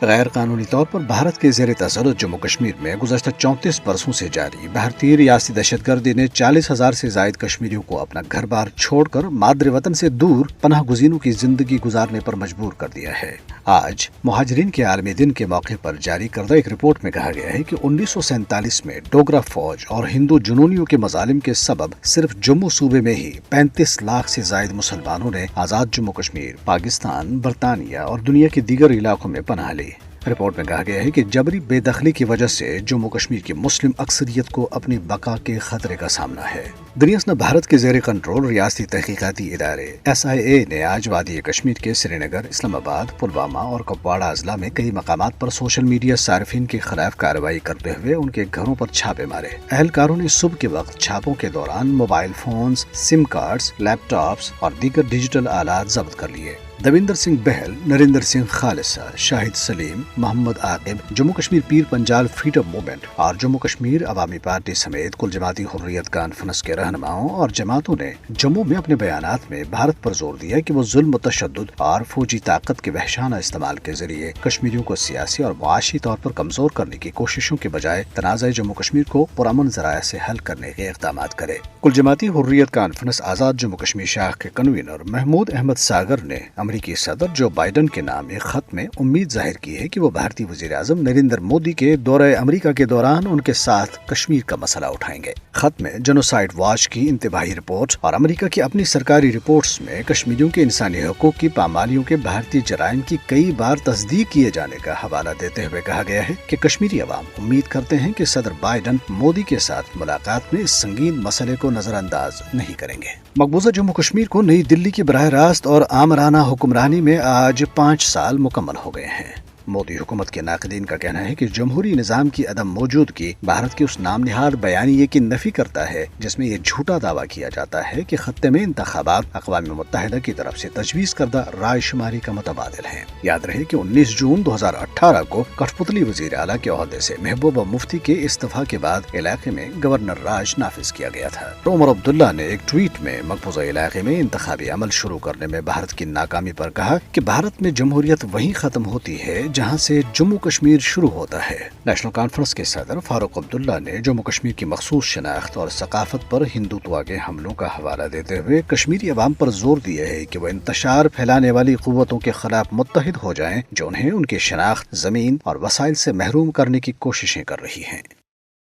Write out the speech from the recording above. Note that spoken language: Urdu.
غیر قانونی طور پر بھارت کے زیر تسلط جموں کشمیر میں گزشتہ 34 برسوں سے جاری بھارتی ریاستی دہشت گردی نے 40,000 سے زائد کشمیریوں کو اپنا گھر بار چھوڑ کر مادر وطن سے دور پناہ گزینوں کی زندگی گزارنے پر مجبور کر دیا ہے۔ آج مہاجرین کے عالمی دن کے موقع پر جاری کردہ ایک رپورٹ میں کہا گیا ہے کہ 1947 میں ڈوگرا فوج اور ہندو جنونیوں کے مظالم کے سبب صرف جموں صوبے میں ہی 35 لاکھ سے زائد مسلمانوں نے آزاد جموں کشمیر، پاکستان، برطانیہ اور دنیا کے دیگر علاقوں میں پناہ لی۔ رپورٹ میں کہا گیا ہے کہ جبری بے دخلی کی وجہ سے جموں کشمیر کی مسلم اکثریت کو اپنی بقا کے خطرے کا سامنا ہے۔ دنیاسن بھارت کے زیر کنٹرول ریاستی تحقیقاتی ادارے SIA نے آج وادی کشمیر کے سری نگر، اسلام آباد، پلوامہ اور کپواڑہ اضلاع میں کئی مقامات پر سوشل میڈیا صارفین کے خلاف کارروائی کرتے ہوئے ان کے گھروں پر چھاپے مارے۔ اہلکاروں نے صبح کے وقت چھاپوں کے دوران موبائل فونز، سم کارڈز، لیپ ٹاپس اور دیگر ڈیجیٹل آلات ضبط کر لیے۔ دویندر سنگھ بہل، نریندر سنگھ خالصہ، شاہد سلیم، محمد عاقب، جموں کشمیر پیر پنجال فریڈم موومنٹ اور جموں کشمیر عوامی پارٹی سمیت کل جماعتی حریت کانفرنس کے رہنماؤں اور جماعتوں نے جموں میں اپنے بیانات میں بھارت پر زور دیا کہ وہ ظلم و تشدد اور فوجی طاقت کے وحشانہ استعمال کے ذریعے کشمیریوں کو سیاسی اور معاشی طور پر کمزور کرنے کی کوششوں کے بجائے تنازع جموں کشمیر کو پرامن ذرائع سے حل کرنے کے اقدامات کرے۔ کل جماعتی حریت کانفرنس آزاد جموں کشمیر شاخ کے کنوینر محمود احمد ساگر نے امریکی صدر جو بائیڈن کے نام ایک خط میں امید ظاہر کی ہے کہ وہ بھارتی وزیر اعظم نریندر مودی کے دورہ امریکہ کے دوران ان کے ساتھ کشمیر کا مسئلہ اٹھائیں گے۔ خط میں جنوسائیڈ واچ کی انتباہی رپورٹ اور امریکہ کی اپنی سرکاری رپورٹس میں کشمیریوں کے انسانی حقوق کی پامالیوں کے بھارتی جرائم کی کئی بار تصدیق کیے جانے کا حوالہ دیتے ہوئے کہا گیا ہے کہ کشمیری عوام امید کرتے ہیں کہ صدر بائیڈن مودی کے ساتھ ملاقات میں اس سنگین مسئلے کو نظر انداز نہیں کریں گے۔ مقبوضہ جموں کشمیر کو نئی دلی کی براہ راست اور آمرانہ حکمرانی میں آج 5 سال مکمل ہو گئے ہیں۔ مودی حکومت کے ناقدین کا کہنا ہے کہ جمہوری نظام کی عدم موجودگی بھارت کے اس نام نہاد بیانیے کی نفی کرتا ہے جس میں یہ جھوٹا دعویٰ کیا جاتا ہے کہ خطے میں انتخابات اقوام متحدہ کی طرف سے تجویز کردہ رائے شماری کا متبادل ہیں۔ یاد رہے کہ 19 جون 2018 کو کٹھ پتلی وزیر اعلیٰ کے عہدے سے محبوبہ مفتی کے استعفا کے بعد علاقے میں گورنر راج نافذ کیا گیا تھا۔ عمر عبداللہ نے ایک ٹویٹ میں مقبوضہ علاقے میں انتخابی عمل شروع کرنے میں بھارت کی ناکامی پر کہا کہ بھارت میں جمہوریت وہیں ختم ہوتی ہے جہاں سے جموں کشمیر شروع ہوتا ہے۔ نیشنل کانفرنس کے صدر فاروق عبداللہ نے جموں کشمیر کی مخصوص شناخت اور ثقافت پر ہندوتوا کے حملوں کا حوالہ دیتے ہوئے کشمیری عوام پر زور دیا ہے کہ وہ انتشار پھیلانے والی قوتوں کے خلاف متحد ہو جائیں جو انہیں ان کی شناخت، زمین اور وسائل سے محروم کرنے کی کوششیں کر رہی ہیں۔